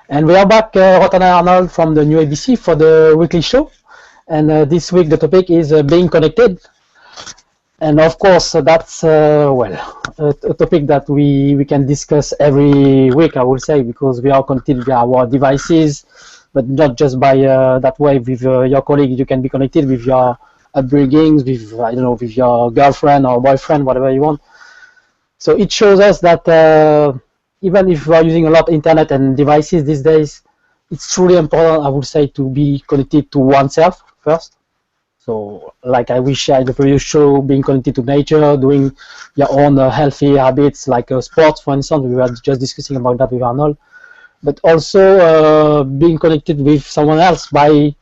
And we are back, Rotan and Arnold from the new ABC for the weekly show. And this week the topic is being connected. And of course, that's a topic that we can discuss every week, I will say, because we are connected via our devices, but not just by that way. With your colleague, you can be connected with your upbringings, with I don't know, with your girlfriend or boyfriend, whatever you want. So it shows us that even if we are using a lot of internet and devices these days, it's truly important, I would say, to be connected to oneself first. So, like I wish in the previous show, being connected to nature, doing your own healthy habits, like sports, for instance. We were just discussing about that with Arnold. But also being connected with someone else by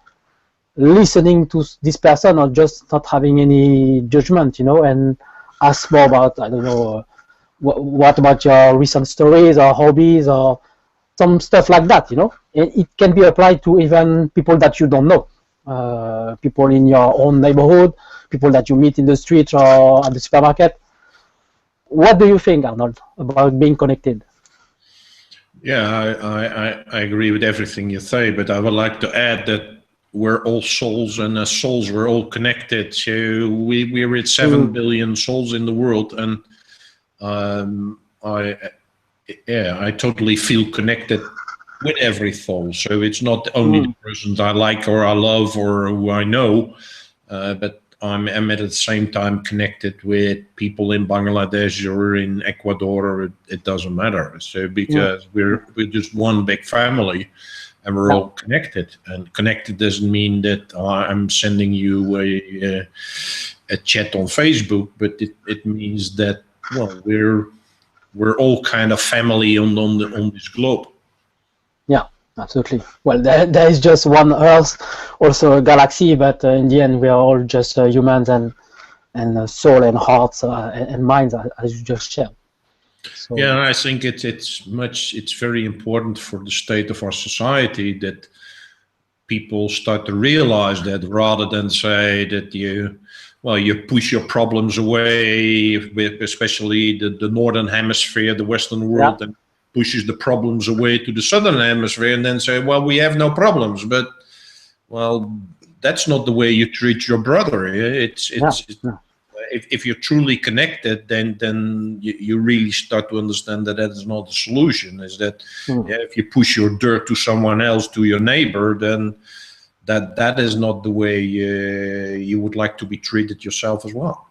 listening to this person, or just not having any judgment, and ask more about, I don't know, what about your recent stories or hobbies or some stuff like that, And it can be applied to even people that you don't know. People in your own neighborhood, people that you meet in the street or at the supermarket. What do you think, Arnold, about being connected? Yeah, I agree with everything you say, but I would like to add that we're all souls, and as souls we're all connected. So we're at 7 billion souls in the world, and I totally feel connected with every soul. So it's not only the persons I like or I love or who I know, but I'm at the same time connected with people in Bangladesh or in Ecuador, or it doesn't matter. So because we're just one big family, and we're all connected. And connected doesn't mean that I'm sending you a chat on Facebook, but it means that we're all kind of family on this globe. Yeah, absolutely. Well, there is just one Earth, also a galaxy, but in the end, we are all just humans and soul and hearts and minds, as you just shared. So, yeah, I think it's very important for the state of our society that people start to realize that, rather than say that you push your problems away, especially the northern hemisphere, the Western world, and pushes the problems away to the southern hemisphere, and then say, well, we have no problems. But, well, that's not the way you treat your brother. If you're truly connected, then you really start to understand that is not the solution. Is that if you push your dirt to someone else, to your neighbor, then that is not the way you would like to be treated yourself as well.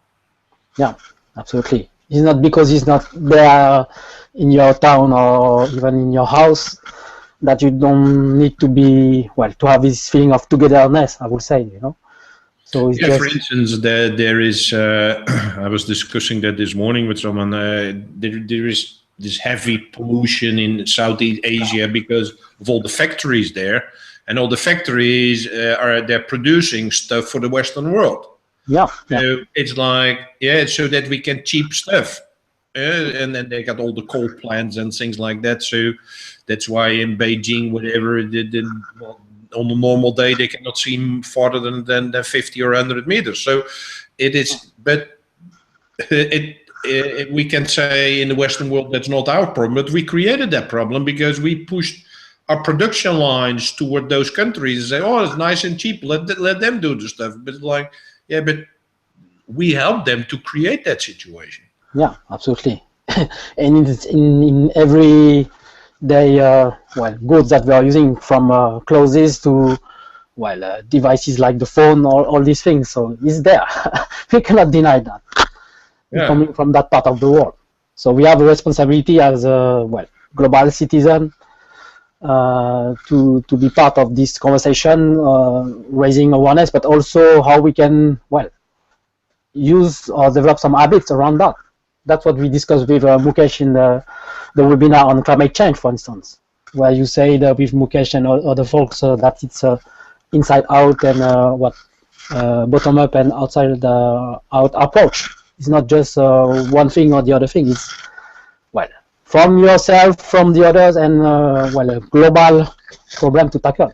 Yeah, absolutely. It's not because he's not there in your town or even in your house that you don't need to be, to have this feeling of togetherness, I would say, So it's for instance, there is, I was discussing that this morning with someone, there is this heavy pollution in Southeast Asia because of all the factories there, and all the factories they're producing stuff for the Western world. Yeah. So it's like, so that we can cheap stuff. And then they got all the coal plants and things like that. So that's why in Beijing, whatever, on a normal day, they cannot see farther than 50 or 100 meters. So it is, but we can say in the Western world that's not our problem, but we created that problem because we pushed our production lines toward those countries and say, oh, it's nice and cheap, let them do the stuff. But like, but we help them to create that situation. Yeah, absolutely. And in every day, goods that we are using, from clothes to devices like the phone, all these things. So it's there. We cannot deny that. Coming from that part of the world. So we have a responsibility as a global citizen to be part of this conversation, raising awareness, but also how we can use or develop some habits around that. That's what we discussed with Mukesh in the webinar on climate change, for instance, where you say that with Mukesh and other folks that it's inside out and bottom up and outside out approach. It's not just one thing or the other thing. It's from yourself, from the others, and a global problem to tackle.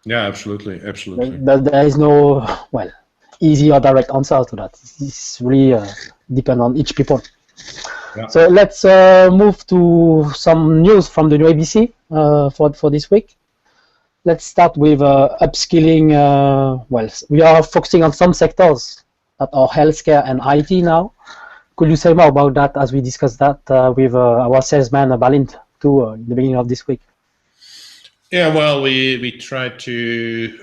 Yeah, absolutely. But there is no easy or direct answer to that. It's really depend on each people. Yeah. So let's move to some news from the new ABC for this week. Let's start with upskilling. Well, we are focusing on some sectors that are healthcare and IT now. Could you say more about that as we discussed that with our salesman Balint too in the beginning of this week? Yeah, well, we try to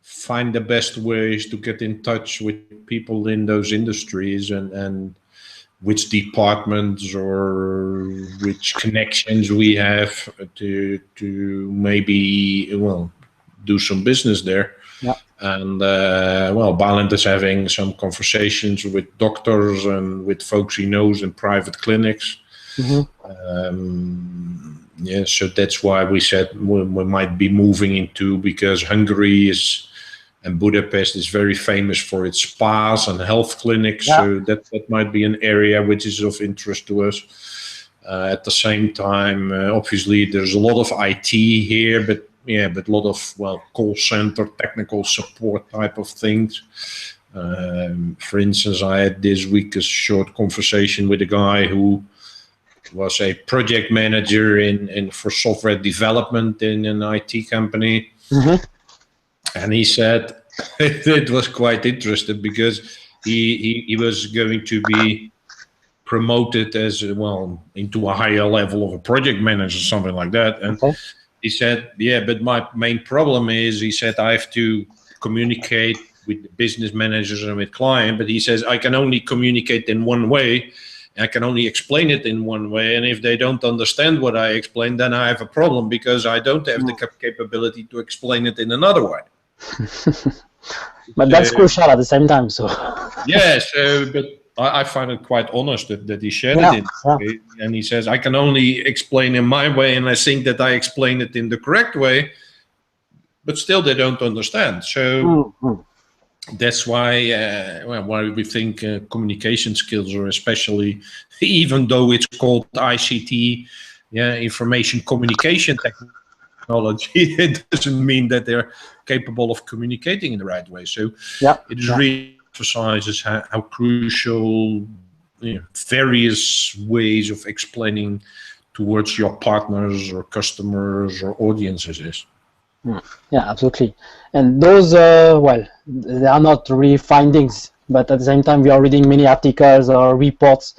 find the best ways to get in touch with people in those industries and which departments or which connections we have to maybe do some business there. Yeah. And Balint is having some conversations with doctors and with folks he knows in private clinics. Yeah, so that's why we said we might be moving into, because Hungary and Budapest is very famous for its spas and health clinics. Yeah. So that might be an area which is of interest to us. At the same time, obviously, there's a lot of IT here, but a lot of call center, technical support type of things. For instance, I had this week a short conversation with a guy who was a project manager for software development in an IT company. And he said it was quite interesting because he was going to be promoted as into a higher level of a project manager, something like that. And he said, but my main problem is, he said, I have to communicate with the business managers and with client, but he says I can only communicate in one way. I can only explain it in one way, and if they don't understand what I explain, then I have a problem because I don't have the capability to explain it in another way. But that's crucial at the same time. So yes, but I find it quite honest that he shared it in, and he says I can only explain in my way, and I think that I explain it in the correct way, but still they don't understand. So. That's why we think communication skills are especially, even though it's called ICT, information communication technology, it doesn't mean that they're capable of communicating in the right way. So it really emphasizes how crucial various ways of explaining towards your partners or customers or audiences is. Yeah, absolutely. And those, they are not really findings, but at the same time, we are reading many articles or reports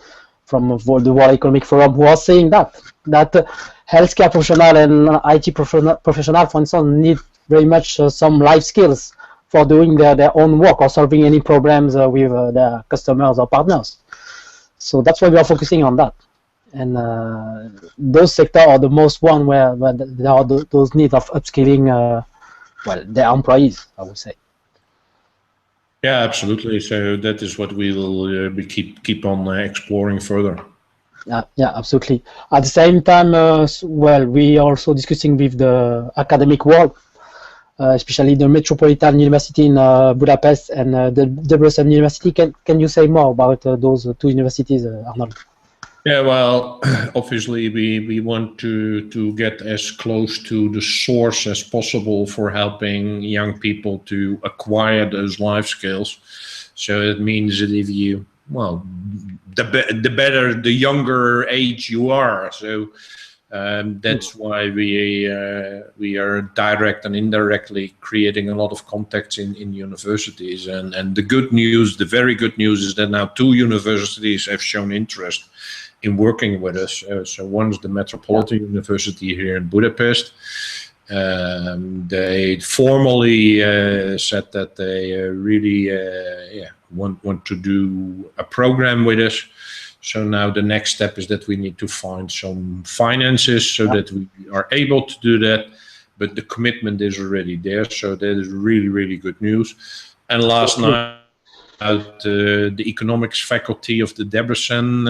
from the World Economic Forum who are saying that healthcare professional and IT professional, for instance, need very much some life skills for doing their own work or solving any problems with their customers or partners. So that's why we are focusing on that. And those sectors are the most one where there are those needs of upskilling, their employees, I would say. Yeah, absolutely. So that is what we will keep on exploring further. Yeah, absolutely. At the same time, we are also discussing with the academic world, especially the Metropolitan University in Budapest and the Debrecen University. Can you say more about those two universities, Arnold? Yeah, well, obviously we want to get as close to the source as possible for helping young people to acquire those life skills. So it means that if you, the better, the younger age you are. So that's why we are direct and indirectly creating a lot of contacts in universities. And the good news, the very good news is that now 2 universities have shown interest in working with us. So one is the Metropolitan University here in Budapest. They formally said that they really want to do a program with us. So now the next step is that we need to find some finances so that we are able to do that. But the commitment is already there. So that is really, really good news. And last night, the economics faculty of the Debrecen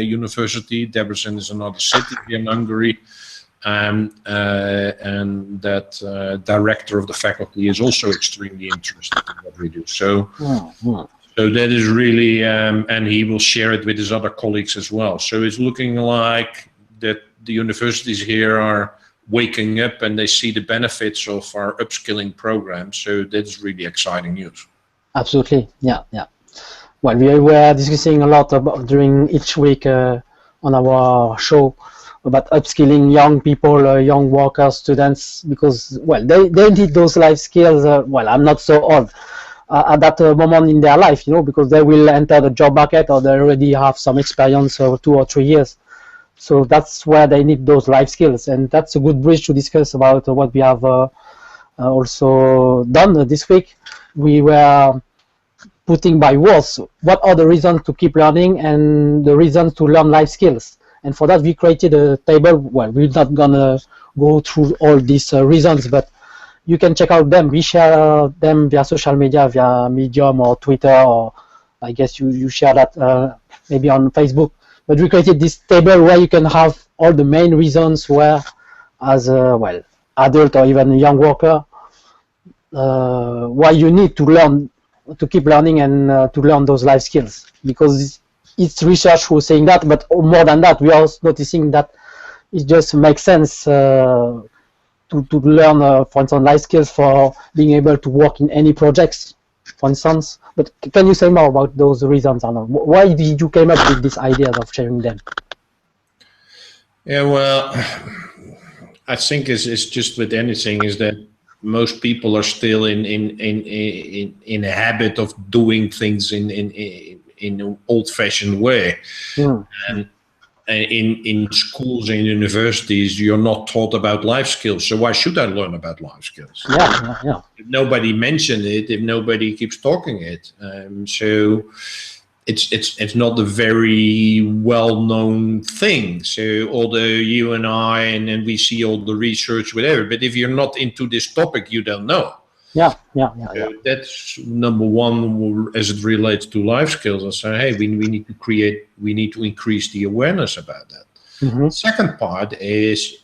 University. Debrecen is another city here in Hungary. And that director of the faculty is also extremely interested in what we do. So that is really, and he will share it with his other colleagues as well. So it's looking like that the universities here are waking up and they see the benefits of our upskilling program. So that's really exciting news. Absolutely, yeah. well, we were discussing a lot about during each week on our show about upskilling young people, young workers, students, because, well, they need those life skills. Well, I'm not so old at that moment in their life, because they will enter the job market or they already have some experience of 2 or 3 years. So that's where they need those life skills, and that's a good bridge to discuss about what we have also done this week. We were putting by words what are the reasons to keep learning and the reasons to learn life skills. And for that, we created a table. Well, we're not gonna go through all these reasons, but you can check out them. We share them via social media, via Medium or Twitter, or I guess you share that maybe on Facebook. But we created this table where you can have all the main reasons where, as a, well, adult or even a young worker, why you need to learn, to keep learning and to learn those life skills. Because it's research who's saying that, but more than that, we are also noticing that it just makes sense to learn, for instance, life skills for being able to work in any projects, for instance. But can you say more about those reasons, Arnold? Why did you came up with this idea of sharing them? Yeah, well, I think it's just with anything is that most people are still in a habit of doing things in an old-fashioned way. And in schools and universities, you're not taught about life skills. So why should I learn about life skills? Yeah. If nobody mentioned it, if nobody keeps talking it, so it's not a very well-known thing. So although you and I and we see all the research, whatever, but if you're not into this topic, you don't know. Yeah. So that's number one as it relates to life skills. I say, hey, we need to increase the awareness about that. Mm-hmm. Second part is,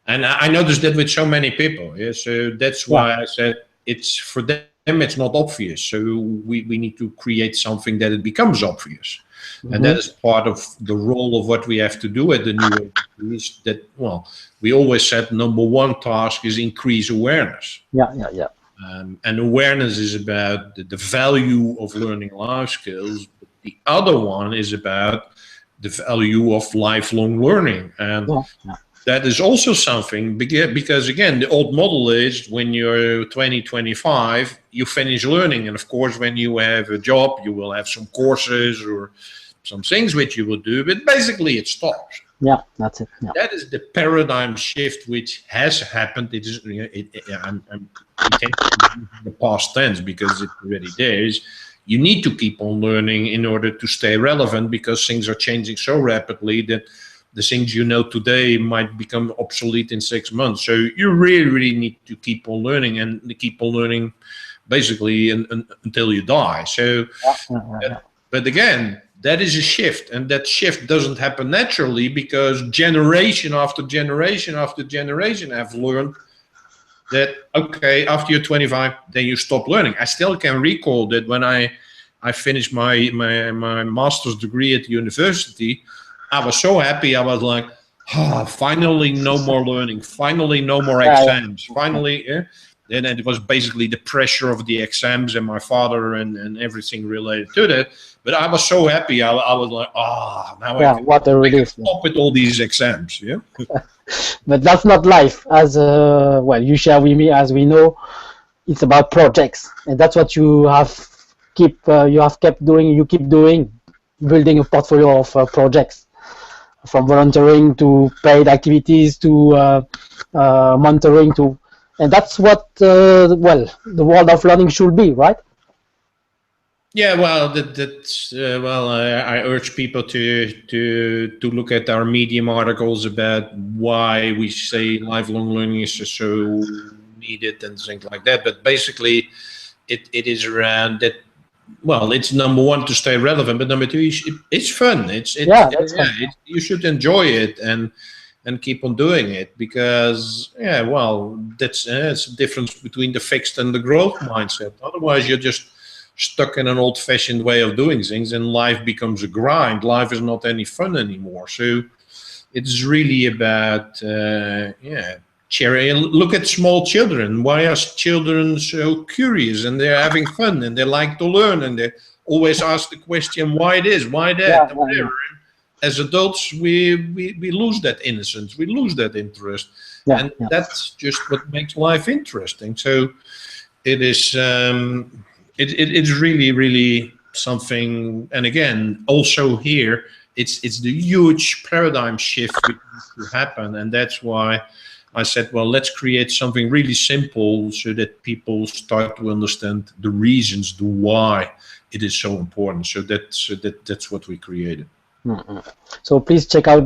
and I noticed that with so many people. Yeah, so that's why I said it's for them. It's not obvious, so we need to create something that it becomes obvious. Mm-hmm. And that is part of the role of what we have to do at the New Age. Is that, well, we always said number one task is increase awareness. Yeah. And awareness is about the value of learning life skills. But the other one is about the value of lifelong learning. And that is also something, because again, the old model is when you're 20, 25, you finish learning. And of course, when you have a job, you will have some courses or some things which you will do, but basically it stops. Yeah, that's it. Yeah. That is the paradigm shift which has happened. It is, I'm intending the past tense because it's already there. You need to keep on learning in order to stay relevant, because things are changing so rapidly that the things you know today might become obsolete in 6 months. So you really need to keep on learning, and keep on learning basically until you die. So, but again, that is a shift, and that shift doesn't happen naturally, because generation after generation after generation have learned that, okay, after you're 25, then you stop learning. I still can recall that when I finished my master's degree at the university, I was so happy. I was like, finally no more learning, finally no more exams, finally. And it was basically the pressure of the exams and my father and everything related to that. But I was so happy. I was like, now I can, what a relief. Stop with all these exams. Yeah. But that's not life. As well, you share with me, as we know, it's about projects, and that's what you have kept doing. You keep doing, building a portfolio of projects, from volunteering to paid activities to mentoring to. And that's what, well, the world of learning should be, right? Yeah, well, I urge people to look at our Medium articles about why we say lifelong learning is so needed and things like that. But basically, it is around that. Well, it's number one to stay relevant, but number two, it's fun. Fun. You should enjoy it and keep on doing it, because that's it's a difference between the fixed and the growth mindset. Otherwise, you're just stuck in an old-fashioned way of doing things, and life becomes a grind. Life is not any fun anymore. So it's really about cherry. Look at small children. Why are children so curious, and they're having fun, and they like to learn, and they always ask the question, why this, why that, whatever. As adults, we lose that innocence, we lose that interest, and that's just what makes life interesting. So it is, it's really something. And again, also here, it's the huge paradigm shift which needs to happen, and that's why I said, well, let's create something really simple so that people start to understand the reasons, the why it is so important. So that's what we created. So please check out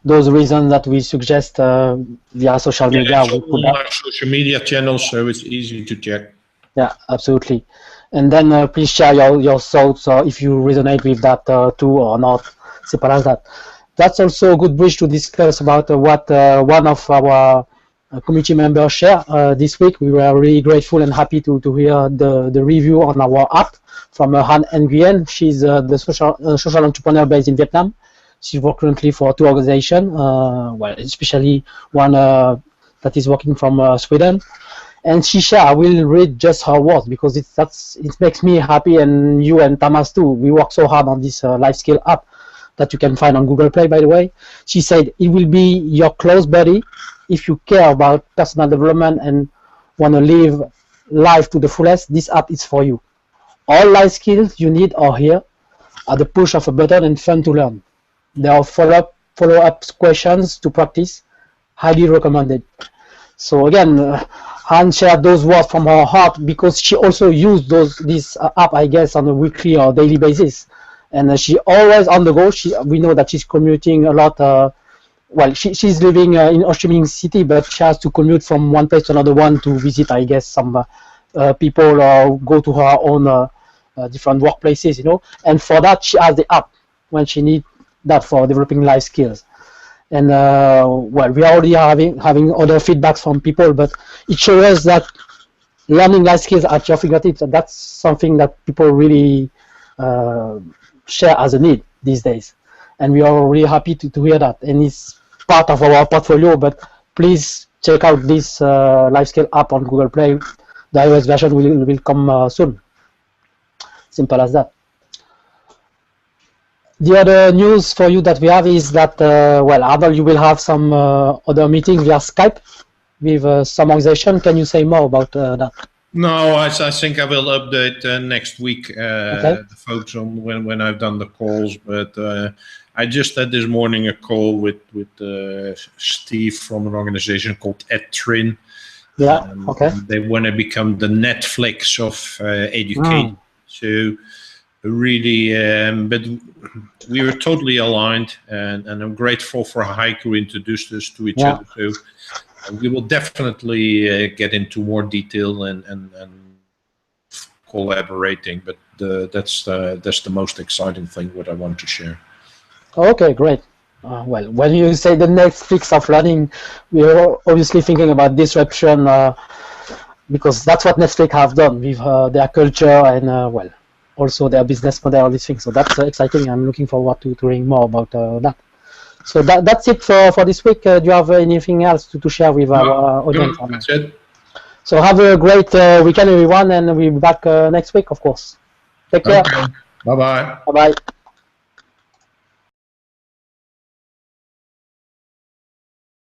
those reasons that we suggest via social media. It's on our social media channels, so it's easy to check. Yeah, absolutely. And then please share your thoughts if you resonate with that too or not. Simple as that. That's also a good bridge to discuss about what one of our community members share this week. We were really grateful and happy to hear the review on our app from Han Nguyen. She's the social entrepreneur based in Vietnam. She works currently for 2 organizations, well, especially one that is working from Sweden. And she shared, I will read just her words because it makes me happy, and you and Thomas too. We work so hard on this life skill app that you can find on Google Play, by the way. She said, it will be your close buddy if you care about personal development and want to live life to the fullest. This app is for you. All life skills you need are here at the push of a button and fun to learn. There are follow-up questions to practice. Highly recommended. So again, Han shared those words from her heart because she also used this app, I guess, on a weekly or daily basis. And she always on the go. We know that she's commuting a lot. Well, she's living in Ho Chi Minh City, but she has to commute from one place to another one to visit, I guess, some people or go to her own different workplaces, you know. And for that, she has the app when she needs that for developing life skills. And well, we are already having other feedbacks from people, but it shows us that learning life skills at your fingertips, that's something that people really share as a need these days, and we are really happy to hear that, and it's part of our portfolio. But please check out this life skill app on Google Play. The iOS version will come soon. Simple as that. The other news for you that we have is that well, Arnold, you will have some other meetings via Skype with some organization. Can you say more about that? No, I think I will update next week the folks on when I've done the calls. But I just had this morning a call with Steve from an organization called EdTrin. Yeah. Okay. They want to become the Netflix of education. So really, but we were totally aligned, and I'm grateful for Heike who introduced us to each other. So we will definitely get into more detail and collaborating, but that's the most exciting thing what I want to share. Okay, great. Well, when you say the Netflix of learning, we are obviously thinking about disruption because that's what Netflix have done with their culture and well, also their business model, all these things. So that's exciting. I'm looking forward to hearing more about that. So that's it for this week. Do you have anything else to share with our audience? No, that's it. So have a great weekend, everyone, and we'll be back next week, of course. Take care. Okay. Bye-bye. Bye-bye.